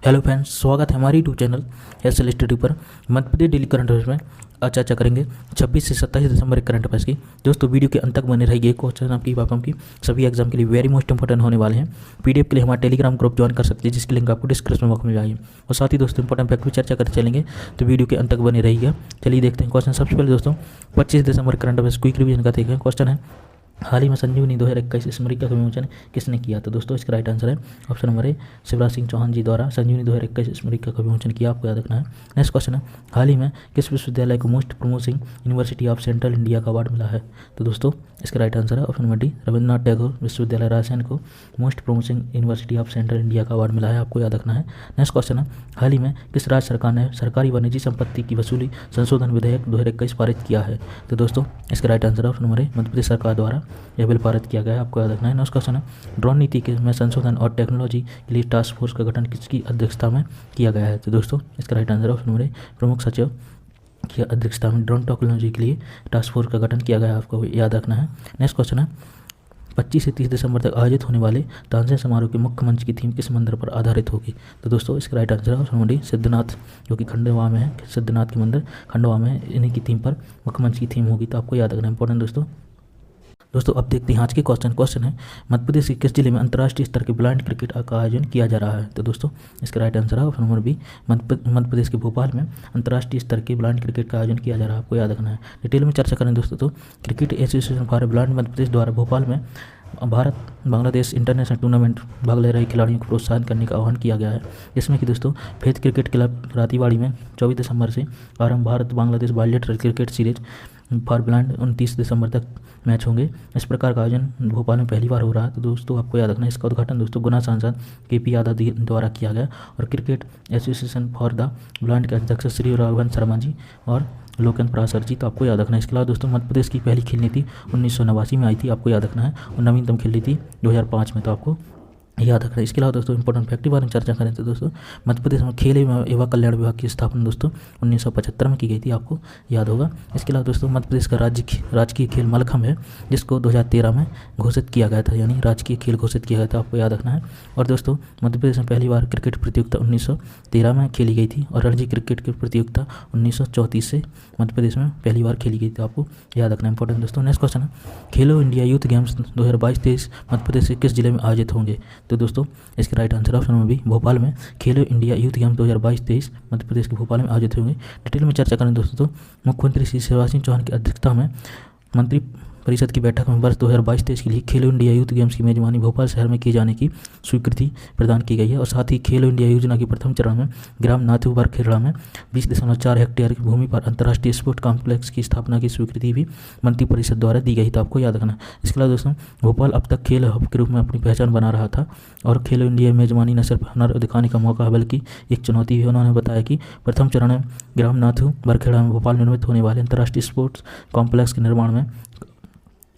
Hello friends, स्वागत है हमारी YouTube channel S L study पर। Madhya Pradesh daily current affairs में आज चर्चा करेंगे 26 से 27 दिसंबर करंट अफेयर्स की। दोस्तों वीडियो के अंत तक बने रहिए। क्वेश्चन आपकी पापम की सभी एग्जाम के लिए वेरी मोस्ट इंपॉर्टेंट होने वाले हैं। पीडीएफ के लिए हमारा टेलीग्राम ग्रुप ज्वाइन कर सकते हैं, जिसकी लिंक आपको डिस्क्रिप्शन बॉक्स में जाएगी। और साथ ही दोस्तों इंपॉर्टेंट फैक्ट भी चर्चा करते चलेंगे, तो वीडियो के अंत तक बने रहिएगा। चलिए देखते हैं क्वेश्चन। सबसे पहले दोस्तों 25 दिसंबर करंट अफेयर्स क्विक रिवीजन का देखते हैं। क्वेश्चन है, हाल ही में संजीवनी 2021 स्मृति का विमोचन किसने किया? तो दोस्तों इसका राइट आंसर है option number A, Shivraj Singh Chouhan ji द्वारा संजीवनी 2021 स्मृति का विमोचन किया। आपको याद रखना है। नेक्स्ट क्वेश्चन है, हाल ही में किस विश्वविद्यालय को most promising university of central India का अवार्ड मिला है? तो दोस्तों इसका राइट आंसर है option number D, Rabindranath Tagore विश्वविद्यालय राजस्थान को most promising university of central India का अवार्ड मिला है। आपको याद रखना है। नेक्स्ट क्वेश्चन है, हाल ही में किस राज्य सरकार ने सरकारी व निजी संपत्ति की वसूली संशोधन विधेयक 2021 पारित किया है? तो दोस्तों इसका राइट आंसर है ऑप्शन नंबर ए, मध्य प्रदेश सरकार द्वारा यह बिल पारित किया गया है। आपको याद रखना है। नेक्स्ट क्वेश्चन है, ड्रोन नीति के में संशोधन और टेक्नोलॉजी के लिए टास्क फोर्स का गठन किसकी अध्यक्षता में किया गया है? तो दोस्तों इसका राइट आंसर है ऑप्शन नंबर ए, प्रमुख सचिव की अध्यक्षता में ड्रोन टेक्नोलॉजी के लिए टास्क फोर्स का गठन किया गया है। आपको याद रखना है। नेक्स्ट क्वेश्चन है, 25 से 30 दिसंबर तक आयोजित होने वाले तानसेन समारोह के मुख्य मंच की थीम किस मंदिर पर आधारित होगी? तो दोस्तों इसका राइट आंसर है ऑप्शन नंबर डी, सिद्धनाथ, जो कि खंडवा में है। सिद्धनाथ के मंदिर खंडवा में है, इन्हीं की थीम पर मुख्य मंच की थीम होगी। तो आपको याद रखना है, इंपॉर्टेंट दोस्तों अब देखते हैं आज के क्वेश्चन है, मध्य प्रदेश के किस जिले में अंतर्राष्ट्रीय स्तर के ब्लाइंड क्रिकेट का आयोजन किया जा रहा है? तो दोस्तों इसका राइट आंसर है ऑप्शन नंबर बी, मध्य प्रदेश के भोपाल में अंतर्राष्ट्रीय स्तर के ब्लाइंड क्रिकेट का आयोजन किया जा रहा है। आपको याद रखना है। डिटेल में चर्चा करें दोस्तों, तो cricket association for blind Madhya Pradesh द्वारा भोपाल में भारत बांग्लादेश इंटरनेशनल टूर्नामेंट भाग ले रहे खिलाड़ियों को प्रोत्साहन करने का आह्वान किया गया है। जिसमें कि दोस्तों फेथ क्रिकेट क्लब रातीवाड़ी में 24 दिसंबर से आरंभ Bharat Bangladesh bilateral cricket series for blind 29 दिसंबर तक मैच होंगे। इस प्रकार का आयोजन भोपाल में पहली बार हो रहा है। तो दोस्तों आपको याद रखना है, इसका उद्घाटन दोस्तों गुना सांसद KP यादव द्वारा किया गया। और cricket association for the blind के अध्यक्ष श्री राघवन शर्मा जी और लोकन पराशर जी। तो आपको याद रखना है। इसके अलावा दोस्तों मध्य प्रदेश की पहली खेल नीति 1989 में आई थी। आपको याद रखना है। और नवीनतम खेल नीति 2005 में। तो आपको याद रखना है। इसके अलावा दोस्तों इंपॉर्टेंट फैक्ट के बारे में चर्चा करें तो दोस्तों मध्य प्रदेश में खेल एवं कल्याण विभाग की स्थापना दोस्तों 1975 में की गई थी। आपको याद होगा। इसके अलावा दोस्तों मध्य प्रदेश का राजकीय खेल मलखम्ब है, जिसको 2013 में घोषित किया गया था, यानी राजकीय खेल घोषित किया गया था। आपको याद रखना है। और दोस्तों मध्य प्रदेश में पहली बार क्रिकेट प्रतियोगिता 1913 में खेली गई थी। और रणजी क्रिकेट की प्रतियोगिता 1934 से मध्य प्रदेश में पहली बार खेली गई थी। आपको याद रखना है, इंपॉर्टेंट दोस्तों। नेक्स्ट क्वेश्चन है, Khelo India youth games 2022-23 Madhya Pradesh के किस जिले में आयोजित होंगे? तो दोस्तों इसका right answer option number B, Bhopal में Khelo India youth games 2022-23 Madhya Pradesh के भोपाल में आयोजित होंगे। डिटेल में चर्चा करें दोस्तों, तो मुख्यमंत्री श्री शिवराज सिंह चौहान की अध्यक्षता में मंत्री परिषद की बैठक में वर्ष 2022-23 के लिए खेलो इंडिया यूथ गेम्स की मेजबानी भोपाल शहर में किए जाने की स्वीकृति प्रदान की गई है। और साथ ही खेलो इंडिया योजना के प्रथम चरण में ग्राम नाथूबर खेड़ा में 20.4 हेक्टेयर की भूमि पर अंतर्राष्ट्रीय स्पोर्ट्स कॉम्प्लेक्स की स्थापना की स्वीकृति भी मंत्री परिषद द्वारा दी गई। तो आपको याद रखना। इसके अलावा दोस्तों भोपाल अब तक खेल हब के रूप में अपनी पहचान बना रहा था। और खेलो इंडिया मेजबानी न सिर्फ हुनर दिखाने का मौका है, बल्कि एक चुनौती है। उन्होंने बताया कि प्रथम चरण में ग्राम नाथूबर खेड़ा में भोपाल निर्मित होने वाले अंतर्राष्ट्रीय स्पोर्ट्स कॉम्प्लेक्स के निर्माण में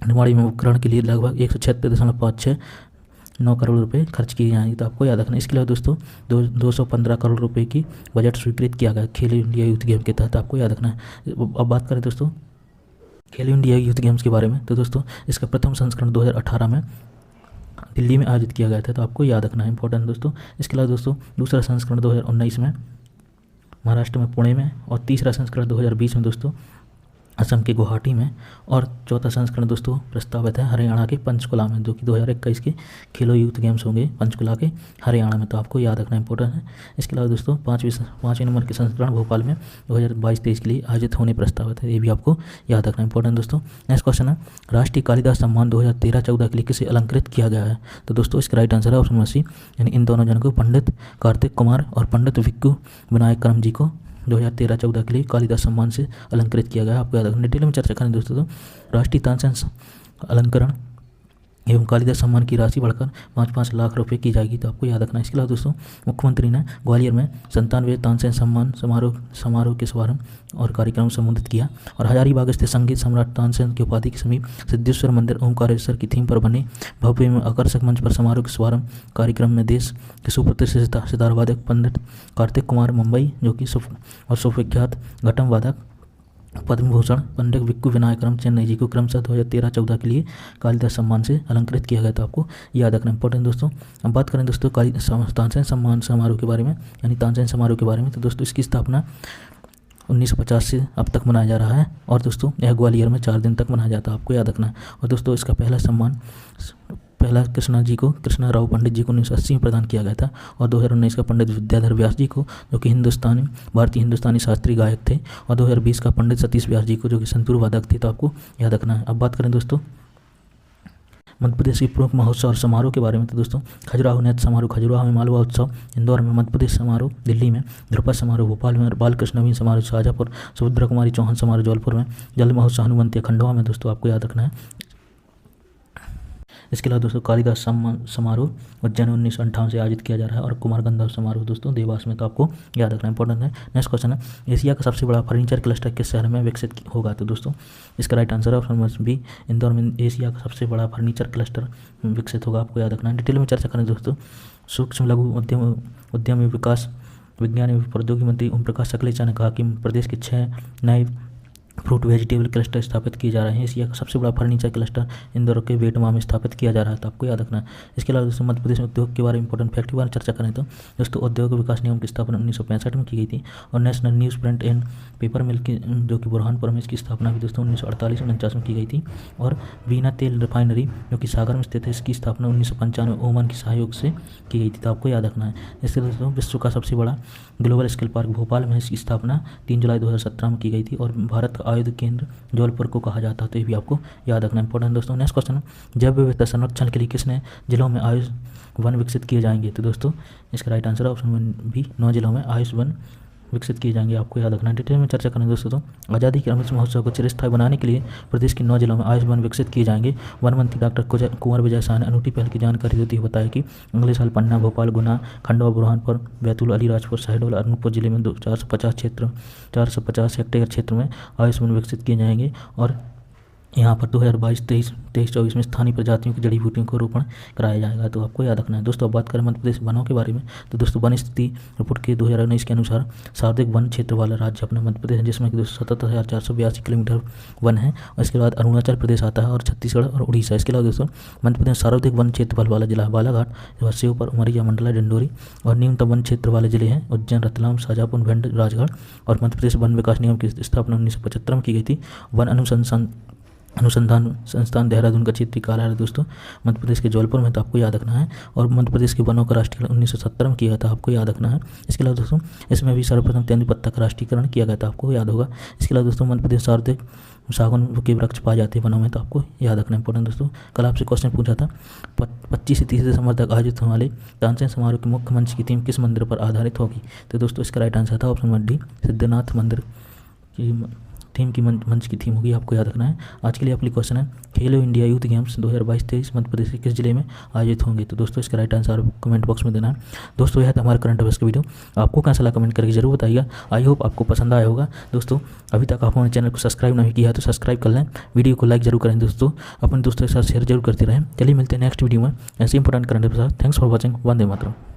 उपकरण के लिए लगभग 176.56 करोड़ रुपए खर्च किए जाएंगे। तो आपको याद रखना। इसके अलावा दोस्तों 215 करोड़ रुपए की बजट स्वीकृत किया गया खेलो इंडिया यूथ गेम के तहत। आपको याद रखना है। अब बात करें दोस्तों खेलो इंडिया यूथ गेम्स के बारे में, तो दोस्तों इसका प्रथम संस्करण 2018 में दिल्ली में आयोजित किया गया था। तो आपको याद रखना है, इंपॉर्टेंट दोस्तों। इसके अलावा दोस्तों दूसरा संस्करण 2019 में महाराष्ट्र में पुणे में, और तीसरा संस्करण 2020 में दोस्तों असम के गुवाहाटी में, और चौथा संस्करण दोस्तों प्रस्तावित है हरियाणा के पंचकुला में, जो कि 2021 के खेलो यूथ गेम्स होंगे पंचकुला के हरियाणा में। तो आपको याद रखना इंपॉर्टेंट है। इसके अलावा दोस्तों पाँचवें नंबर के संस्करण भोपाल में 2022-23 के लिए आयोजित होने प्रस्तावित है। ये भी आपको याद रखना इंपॉर्टेंट दोस्तों। नेक्स्ट क्वेश्चन है, राष्ट्रीय कालिदास सम्मान 2013-14 के लिए किसे अलंकृत किया गया है? तो दोस्तों इसका राइट आंसर है ऑप्शन नंबर सी, यानी इन दोनों जनों को पंडित कार्तिक कुमार और पंडित विक्कू विनायक करम जी को 2013-14 के लिए कालिदास सम्मान से अलंकृत किया गया। आपको याद रखना। डिटेल में चर्चा करें दोस्तों, तो राष्ट्रीय तानसेन अलंकरण एवं कालिदास सम्मान की राशि बढ़कर 5-5 लाख रुपए की जाएगी। तो आपको याद रखना। इसके अलावा दोस्तों मुख्यमंत्री ने ग्वालियर में 97वें तानसेन सम्मान समारोह के शुभारंभ और कार्यक्रम संबोधित किया। और हजारीबाग स्थित संगीत सम्राट तानसेन की उपाधि के समीप सिद्धेश्वर मंदिर ओमकारेश्वर की थीम पर बने भव्य एवं आकर्षक मंच पर समारोह के शुभारंभ कार्यक्रम में देश के सुप्रतिष्ठित सितार वादक पंडित कार्तिक कुमार मुंबई, जो कि सुविख्यात घटम वादक पद्म भूषण पंडित विक्कू विनायकरम चेन्नई जी को क्रमशः 2013-14 के लिए कालिदास सम्मान से अलंकृत किया गया था। आपको याद रखना इंपॉर्टेंट दोस्तों। अब बात करें दोस्तों तानसेन सम्मान समारोह के बारे में, यानी तानसेन समारोह के बारे में, तो दोस्तों इसकी स्थापना 1950 से अब तक मनाया जा रहा है और दोस्तों यह ग्वालियर में 4 दिन तक मनाया जाता है। आपको याद रखना है। और दोस्तों इसका पहला सम्मान कृष्णा राव पंडित जी को 1980 में प्रदान किया गया था और 2019 का पंडित विद्याधर व्यास जी को, जो कि भारतीय हिंदुस्तानी शास्त्रीय गायक थे, और 2020 का पंडित सतीश व्यास जी को, जो कि संतूर वादक थे। तो आपको याद रखना है। अब बात करें दोस्तों मध्य प्रदेश की प्रमुख महोत्सव और समारोह के बारे में, तो दोस्तों खजुराहो नृत्य समारोह खजुराहो में, मालवा उत्सव इंदौर में, मध्य प्रदेश समारोह दिल्ली में, ध्रुपद समारोह भोपाल में, बालकृष्ण नवीन समारोह शाहजहाँपुर, सुभद्रा कुमारी चौहान समारोह जौलपुर में, जल महोत्सव हनुमंतिया खंडवा में। दोस्तों आपको याद रखना है। इसके अलावा दोस्तों कालिदास सम्मान समारोह उज्जैन 1958 से आयोजित किया जा रहा है और कुमार गंधर्व समारोह दोस्तों देवास में। तो आपको याद रखना इंपॉर्टेंट है। नेक्स्ट क्वेश्चन है, एशिया का सबसे बड़ा फर्नीचर क्लस्टर किस शहर में विकसित होगा? तो दोस्तों इसका राइट आंसर है ऑप्शन बी, इंदौर में एशिया का सबसे बड़ा फर्नीचर क्लस्टर विकसित होगा। आपको याद रखना है। डिटेल में चर्चा करें दोस्तों। सूक्ष्म लघु उद्यम विकास विज्ञान एवं प्रौद्योगिकी मंत्री ओम प्रकाश सकलेचा ने कहा कि प्रदेश के 6 नए फ्रूट वेजिटेबल क्लस्टर स्थापित किए जा रहे हैं। एशिया का सबसे बड़ा फर्नीचर क्लस्टर इंदौर के वेटवा में स्थापित किया जा रहा है। तो आपको याद रखना है। इसके अलावा दोस्तों मध्य प्रदेश में उद्योग के बारे में इंपॉर्टेंट फैक्ट के बारे में चर्चा करें तो दोस्तों औद्योगिक विकास निगम की स्थापना 1965 में की गई थी और national news print and paper mill की, जो कि बुरहानपुर में, इसकी स्थापना भी दोस्तों 1948-49 में की गई थी। और वीना तेल रिफाइनरी, जो कि सागर में स्थित है, इसकी स्थापना 1995 ओमान के सहयोग से की गई थी। तो आपको याद रखना है। इसके दोस्तों विश्व का सबसे बड़ा ग्लोबल स्किल पार्क भोपाल में, इसकी स्थापना 3 जुलाई 2017 में की गई थी और भारत का आयुध केंद्र जौलपुर को कहा जाता है। तो ये भी आपको याद रखना इंपॉर्टेंट दोस्तों। नेक्स्ट क्वेश्चन, जैव विविधता संरक्षण के लिए किसने जिलों में आयुष वन विकसित किए जाएंगे? तो दोस्तों इसका राइट आंसर है ऑप्शन बी, 9 जिलों में आयुष वन विकसित किए जाएंगे। आपको याद रखना है। डिटेल में चर्चा करें दोस्तों तो आज़ादी के अमृत महोत्सव को चिरस्थायी बनाने के लिए प्रदेश के 9 जिलों में आयुष वन विकसित किए जाएंगे। वन मंत्री डॉक्टर कुंवर विजय शाह ने अनूठी पहल की जानकारी देते हुए बताया कि अगले साल पन्ना, भोपाल, गुना, खंडवा, बुरहानपुर, बैतूल, अलीराजपुर, शहडोल, अनूपपुर जिले में 450 हेक्टेयर क्षेत्र में आयुष वन विकसित किए जाएंगे और यहाँ पर 2022-23-24 में स्थानीय प्रजातियों की जड़ी बूटियों को रोपण कराया जाएगा। तो आपको याद रखना है दोस्तों। अब बात करें मध्य प्रदेश वनों के बारे में, तो दोस्तों वन स्थिति रिपोर्ट के 2019 के अनुसार सर्वाधिक वन क्षेत्र वाला राज्य अपना मध्य प्रदेश है, जिसमें कि 77,482 किलोमीटर वन है। और इसके बाद अरुणाचल प्रदेश आता है और छत्तीसगढ़ और उड़ीसा। इसके अलावा दोस्तों मध्य प्रदेश सर्वाधिक वन क्षेत्रफल वाला जिला है बालाघाट, शिवपुर, उमरिया, मंडला, डिंडोरी। और न्यूनतम वन क्षेत्र वाले जिले हैं उज्जैन, रतलाम, शाजापुर, भिंड, राजगढ़। और मध्य प्रदेश वन विकास निगम की स्थापना 1975 में की गई थी। वन अनुसंधान संस्थान देहरादून का क्षेत्रीय कार्यालय दोस्तों मध्य प्रदेश के जौलपुर में। तो आपको याद रखना है। और मध्य प्रदेश के वनों का राष्ट्रीयकरण 1970 में किया गया था। आपको याद रखना है। इसके अलावा दोस्तों इसमें भी सर्वप्रथम तेंदुपत्ता का राष्ट्रीयकरण किया गया था। आपको याद होगा। इसके अलावा दोस्तों मध्य प्रदेश सर्वाधिक सागौन के वृक्ष पाए जाते हैं वनों में। तो आपको याद रखना इंपॉर्टेंट दोस्तों। कल आपसे क्वेश्चन पूछा था 25 से 30 दिसंबर तक आयोजित होने वाले तानसेन समारोह के मुख्य मंच की थीम किस मंदिर पर आधारित होगी? तो दोस्तों इसका राइट आंसर था ऑप्शन डी, सिद्धनाथ मंदिर की थीम की मंच की थीम होगी। आपको याद रखना है। आज के लिए आपके क्वेश्चन है, Khelo India youth games 2022-23 Madhya Pradesh के किस जिले में आयोजित होंगे? तो दोस्तों इसका राइट आंसर कमेंट बॉक्स में देना है। दोस्तों यह था हमारा करंट अफेयर्स का वीडियो। आपको कैसा लगा कमेंट करके जरूर बताइएगा। आई होप आपको पसंद आया होगा। दोस्तों अभी तक आप हमारे चैनल को सब्सक्राइब नहीं किया है तो सब्सक्राइब कर लें। वीडियो को लाइक जरूर करें दोस्तों। अपने दोस्तों के साथ शेयर जरूर करते रहें। चलिए मिलते हैं नेक्स्ट वीडियो में ऐसे important current affairs. Thanks for watching. Vande Mataram.